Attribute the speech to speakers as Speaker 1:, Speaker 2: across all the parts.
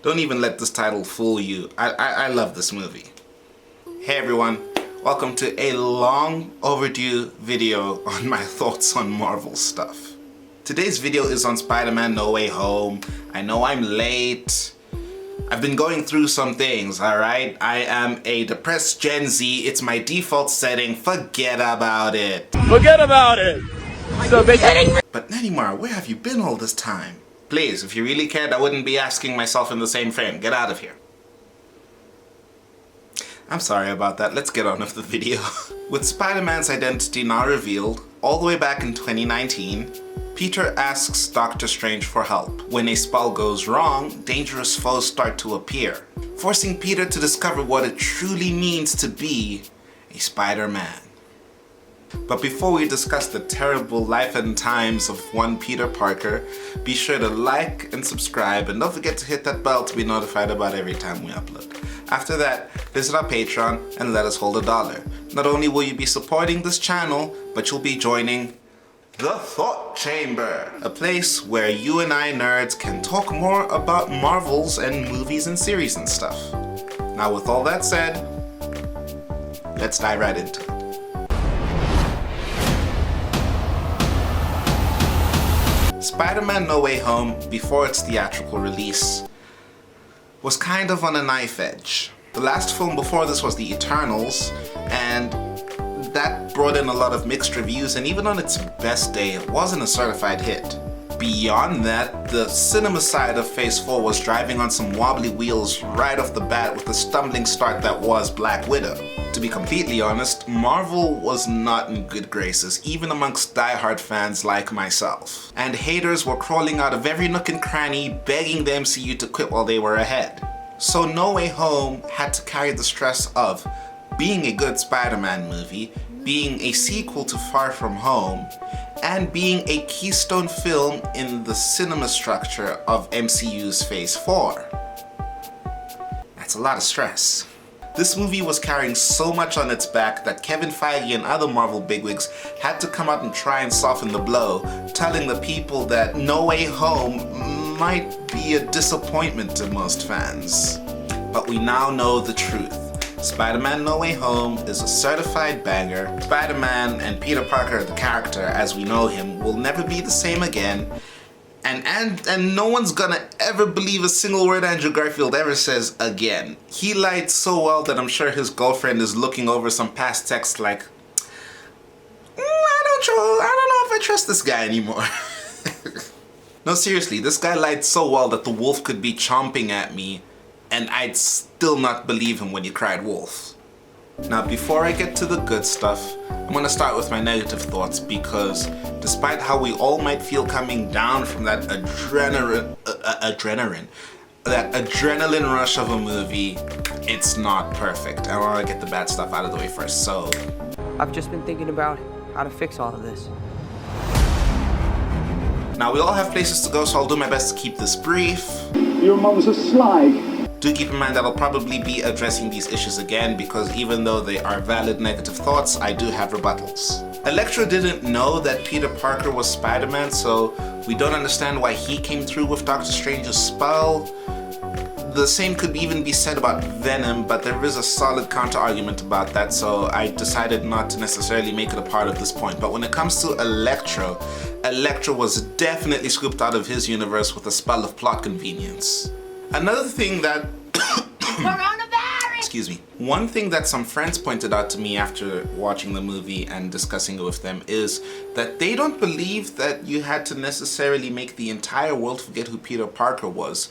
Speaker 1: Don't even let this title fool you. I love this movie. Hey everyone, welcome to a long overdue video on my thoughts on Marvel stuff. Today's video is on Spider-Man No Way Home. I know I'm late. I've been going through some things, alright? I am a depressed Gen Z. It's my default setting. Forget about it.
Speaker 2: Forget about it! So basically...
Speaker 1: But Netimar, where have you been all this time? Please, if you really cared, I wouldn't be asking myself in the same frame. Get out of here. I'm sorry about that. Let's get on with the video. With Spider-Man's identity now revealed, all the way back in 2019, Peter asks Doctor Strange for help. When a spell goes wrong, dangerous foes start to appear, forcing Peter to discover what it truly means to be a Spider-Man. But before we discuss the terrible life and times of one Peter Parker, be sure to like and subscribe, and don't forget to hit that bell to be notified about every time we upload. After that, visit our Patreon and let us hold $1. Not only will you be supporting this channel, but you'll be joining The Thought Chamber, a place where you and I nerds can talk more about Marvels and movies and series and stuff. Now with all that said, let's dive right into it. Spider-Man No Way Home, before its theatrical release, was kind of on a knife edge. The last film before this was The Eternals, and that brought in a lot of mixed reviews, and even on its best day, it wasn't a certified hit. Beyond that, the cinema side of Phase 4 was driving on some wobbly wheels right off the bat with the stumbling start that was Black Widow. To be completely honest, Marvel was not in good graces, even amongst diehard fans like myself. And haters were crawling out of every nook and cranny, begging the MCU to quit while they were ahead. So No Way Home had to carry the stress of being a good Spider-Man movie, being a sequel to Far From Home, and being a keystone film in the cinema structure of MCU's Phase 4. That's a lot of stress. This movie was carrying so much on its back that Kevin Feige and other Marvel bigwigs had to come out and try and soften the blow, telling the people that No Way Home might be a disappointment to most fans. But we now know the truth. Spider-Man No Way Home is a certified banger. Spider-Man and Peter Parker, the character as we know him, will never be the same again. And no one's gonna ever believe a single word Andrew Garfield ever says again. He lied so well that I'm sure his girlfriend is looking over some past texts like, I don't know if I trust this guy anymore. No, seriously, this guy lied so well that the wolf could be chomping at me and I'd still not believe him when he cried wolf. Now before I get to the good stuff, I'm gonna start with my negative thoughts, because despite how we all might feel coming down from that adrenaline rush of a movie, it's not perfect. I wanna get the bad stuff out of the way first, so...
Speaker 3: I've just been thinking about how to fix all of this.
Speaker 1: Now we all have places to go, so I'll do my best to keep this brief.
Speaker 4: Your mom's a slag.
Speaker 1: Do keep in mind that I'll probably be addressing these issues again, because even though they are valid negative thoughts, I do have rebuttals. Electro didn't know that Peter Parker was Spider-Man, so we don't understand why he came through with Doctor Strange's spell. The same could even be said about Venom, but there is a solid counter-argument about that, so I decided not to necessarily make it a part of this point. But when it comes to Electro was definitely scooped out of his universe with a spell of plot convenience. Another thing that excuse me. One thing that some friends pointed out to me after watching the movie and discussing it with them is that they don't believe that you had to necessarily make the entire world forget who Peter Parker was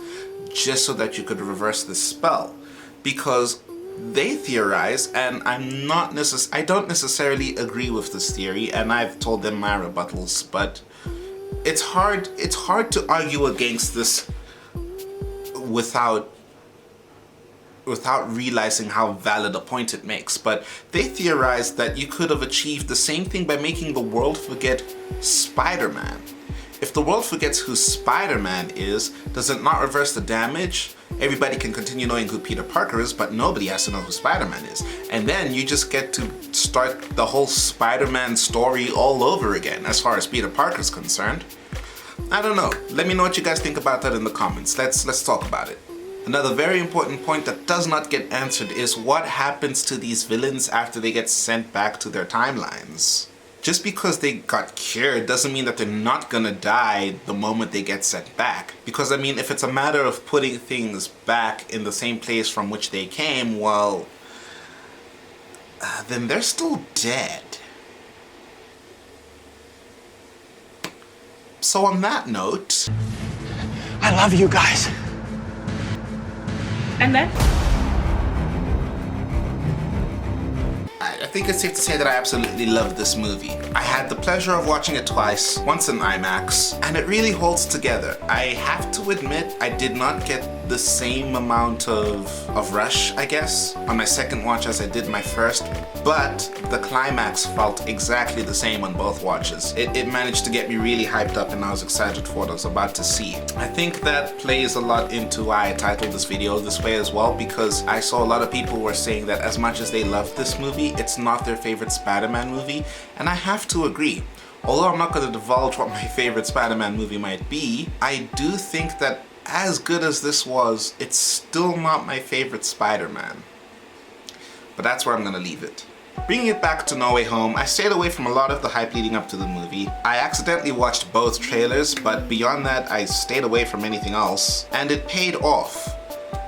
Speaker 1: just so that you could reverse the spell. Because they theorize, and I don't necessarily agree with this theory, and I've told them my rebuttals, but it's hard to argue against this without realizing how valid a point it makes. But they theorized that you could have achieved the same thing by making the world forget Spider-Man. If the world forgets who Spider-Man is, does it not reverse the damage? Everybody can continue knowing who Peter Parker is, but nobody has to know who Spider-Man is. And then you just get to start the whole Spider-Man story all over again, as far as Peter Parker's concerned. I don't know. Let me know what you guys think about that in the comments. Let's talk about it. Another very important point that does not get answered is what happens to these villains after they get sent back to their timelines. Just because they got cured doesn't mean that they're not gonna die the moment they get sent back. Because I mean, if it's a matter of putting things back in the same place from which they came, well, then they're still dead. So on that note,
Speaker 2: I love you guys.
Speaker 5: And then?
Speaker 1: I think it's safe to say that I absolutely love this movie. I had the pleasure of watching it twice, once in IMAX, and it really holds together. I have to admit, I did not get the same amount of rush, I guess, on my second watch as I did my first, but the climax felt exactly the same on both watches. It managed to get me really hyped up and I was excited for what I was about to see. I think that plays a lot into why I titled this video this way as well, because I saw a lot of people were saying that as much as they loved this movie, it's not their favorite Spider-Man movie, and I have to agree. Although I'm not going to divulge what my favorite Spider-Man movie might be, I do think that as good as this was, it's still not my favorite Spider-Man. But that's where I'm going to leave it. Bringing it back to No Way Home, I stayed away from a lot of the hype leading up to the movie. I accidentally watched both trailers, but beyond that, I stayed away from anything else. And it paid off.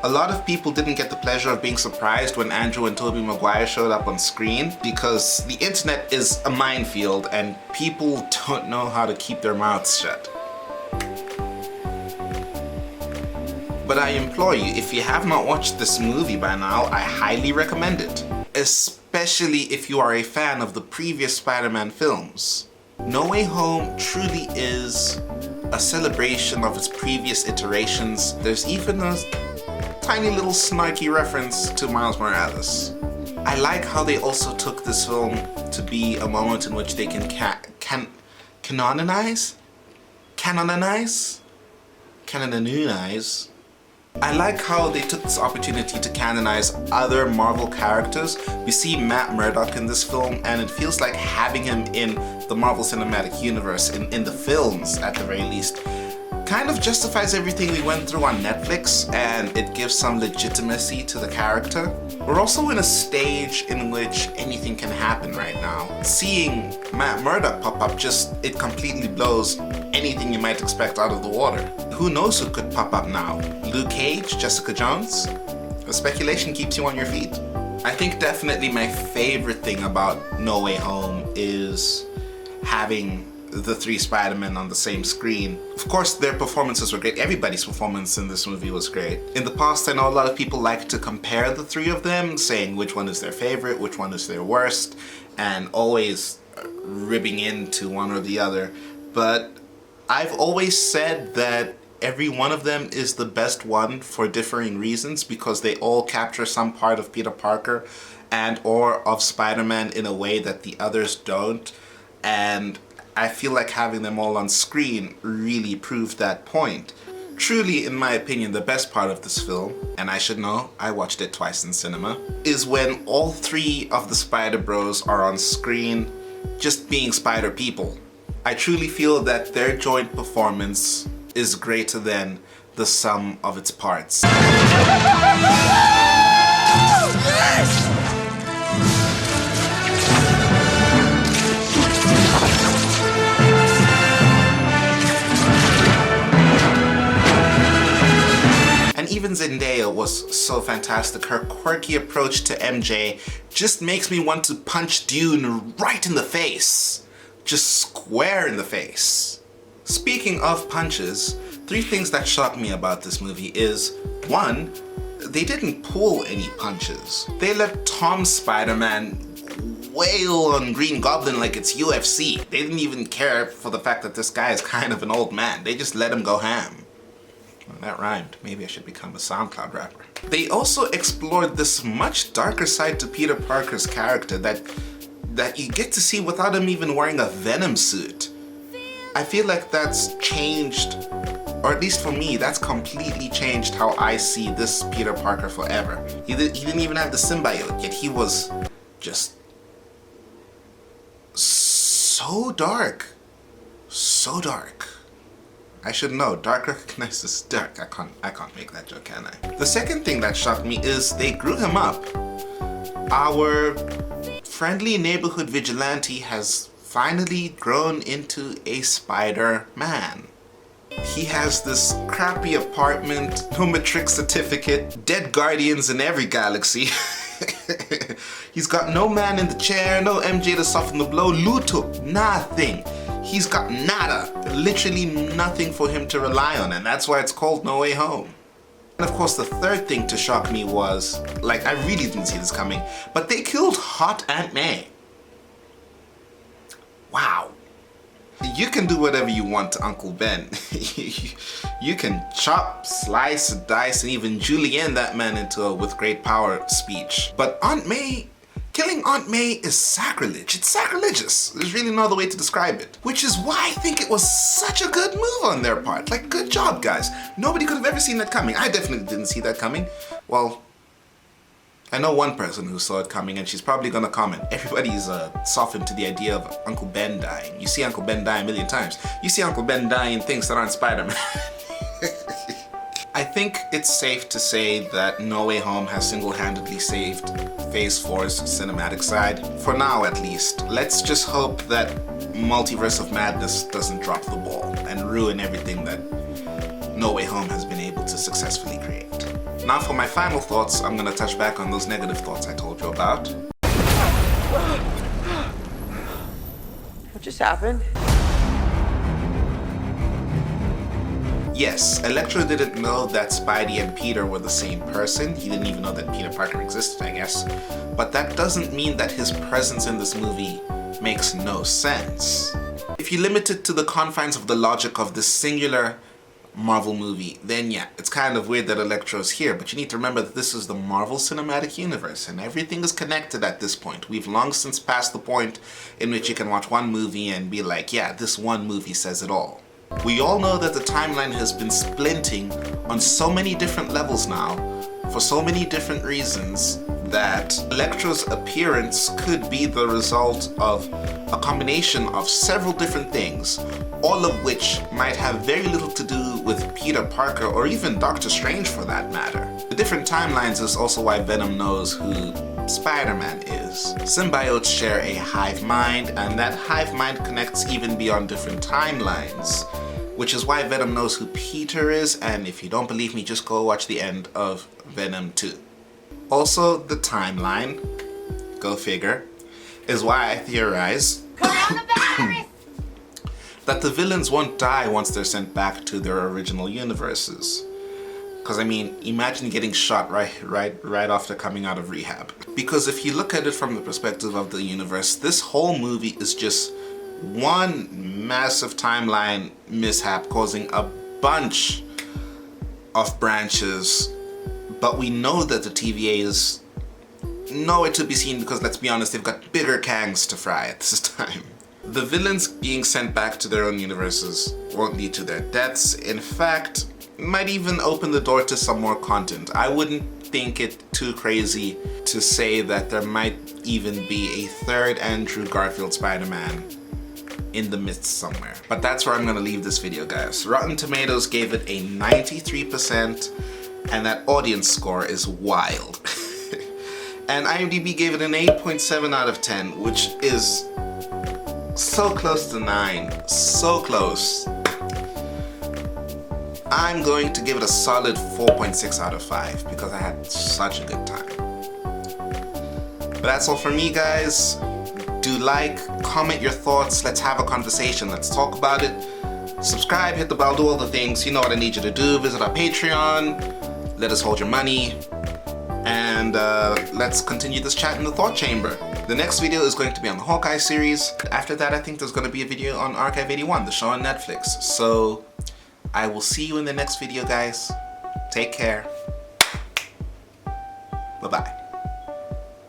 Speaker 1: A lot of people didn't get the pleasure of being surprised when Andrew and Tobey Maguire showed up on screen, because the internet is a minefield and people don't know how to keep their mouths shut. But I implore you, if you have not watched this movie by now, I highly recommend it. Especially if you are a fan of the previous Spider-Man films. No Way Home truly is a celebration of its previous iterations. There's even a tiny little snarky reference to Miles Morales. I like how they also took this film to be a moment in which they can canonize? I like how they took this opportunity to canonize other Marvel characters. We see Matt Murdock in this film, and it feels like having him in the Marvel Cinematic Universe, in the films at the very least, kind of justifies everything we went through on Netflix, and it gives some legitimacy to the character. We're also in a stage in which anything can happen right now. Seeing Matt Murdock pop up it completely blows anything you might expect out of the water. Who knows who could pop up now? Luke Cage, Jessica Jones? The speculation keeps you on your feet. I think definitely my favorite thing about No Way Home is having the three Spider-Men on the same screen. Of course, their performances were great. Everybody's performance in this movie was great. In the past, I know a lot of people like to compare the three of them, saying which one is their favorite, which one is their worst, and always ribbing into one or the other. But I've always said that every one of them is the best one for differing reasons, because they all capture some part of Peter Parker and or of Spider-Man in a way that the others don't. And I feel like having them all on screen really proved that point. Truly, in my opinion, the best part of this film, and I should know, I watched it twice in cinema, is when all three of the Spider Bros are on screen just being Spider people. I truly feel that their joint performance is greater than the sum of its parts.
Speaker 2: Yes!
Speaker 1: And even Zendaya was so fantastic. Her quirky approach to MJ just makes me want to punch Dune right in the face. Just square in the face. Speaking of punches, 3 things that shocked me about this movie is, 1, they didn't pull any punches. They let Tom Spider-Man wail on Green Goblin like it's UFC. They didn't even care for the fact that this guy is kind of an old man. They just let him go ham. Well, that rhymed. Maybe I should become a SoundCloud rapper. They also explored this much darker side to Peter Parker's character that you get to see without him even wearing a Venom suit. I feel like that's changed, or at least for me, that's completely changed how I see this Peter Parker forever. He didn't even have the symbiote, yet he was just so dark. So dark. I should know. Dark recognizes dark. I can't make that joke, can I? The second thing that shocked me is they grew him up. Our friendly neighborhood vigilante has finally grown into a Spider-Man. He has this crappy apartment, no matric certificate, dead guardians in every galaxy. He's got no man in the chair, no MJ to soften the blow, Luto, nothing. He's got nada, literally nothing for him to rely on, and that's why it's called No Way Home. And of course the third thing to shock me was, like, I really didn't see this coming, but they killed hot Aunt May. Wow. You can do whatever you want to Uncle Ben. You can chop, slice, dice, and even julienne that man into a with great power speech. But Aunt May, killing Aunt May is sacrilege. It's sacrilegious. There's really no other way to describe it. Which is why I think it was such a good move on their part. Like, good job, guys. Nobody could have ever seen that coming. I definitely didn't see that coming. Well, I know one person who saw it coming, and she's probably gonna comment. Everybody's softened to the idea of Uncle Ben dying. You see Uncle Ben die a million times. You see Uncle Ben die in things that aren't Spider-Man. I think it's safe to say that No Way Home has single-handedly saved Phase 4's cinematic side. For now, at least. Let's just hope that Multiverse of Madness doesn't drop the ball and ruin everything that No Way Home has been able to successfully create. Now for my final thoughts, I'm gonna touch back on those negative thoughts I told you about.
Speaker 3: What just happened?
Speaker 1: Yes, Electro didn't know that Spidey and Peter were the same person. He didn't even know that Peter Parker existed, I guess. But that doesn't mean that his presence in this movie makes no sense. If you limit it to the confines of the logic of this singular Marvel movie, then yeah, it's kind of weird that Electro's here, but you need to remember that this is the Marvel Cinematic Universe and everything is connected at this point. We've long since passed the point in which you can watch one movie and be like, yeah, this one movie says it all. We all know that the timeline has been splinting on so many different levels now, for so many different reasons, that Electro's appearance could be the result of a combination of several different things, all of which might have very little to do with Peter Parker or even Doctor Strange for that matter. The different timelines is also why Venom knows who Spider-Man is. Symbiotes share a hive mind, and that hive mind connects even beyond different timelines, which is why Venom knows who Peter is, and if you don't believe me, just go watch the end of Venom 2. Also, the timeline, go figure, is why I theorize that the villains won't die once they're sent back to their original universes. Because I mean, imagine getting shot right after coming out of rehab. Because if you look at it from the perspective of the universe, this whole movie is just one massive timeline mishap causing a bunch of branches. But we know that the TVA is nowhere to be seen because, let's be honest, they've got bigger kangs to fry at this time. The villains being sent back to their own universes won't lead to their deaths. In fact, might even open the door to some more content. I wouldn't think it too crazy to say that there might even be a third Andrew Garfield Spider-Man in the midst somewhere. But that's where I'm gonna leave this video, guys. Rotten Tomatoes gave it a 93%, and that audience score is wild. And IMDb gave it an 8.7 out of 10, which is so close to 9, so close. I'm going to give it a solid 4.6 out of 5 because I had such a good time. But that's all from me, guys. Do like, comment your thoughts, let's have a conversation, let's talk about it. Subscribe, hit the bell, do all the things, you know what I need you to do. Visit our Patreon, let us hold your money, and let's continue this chat in the thought chamber. The next video is going to be on the Hawkeye series. After that, I think there's going to be a video on Archive 81, the show on Netflix. So I will see you in the next video, guys. Take care. Bye-bye.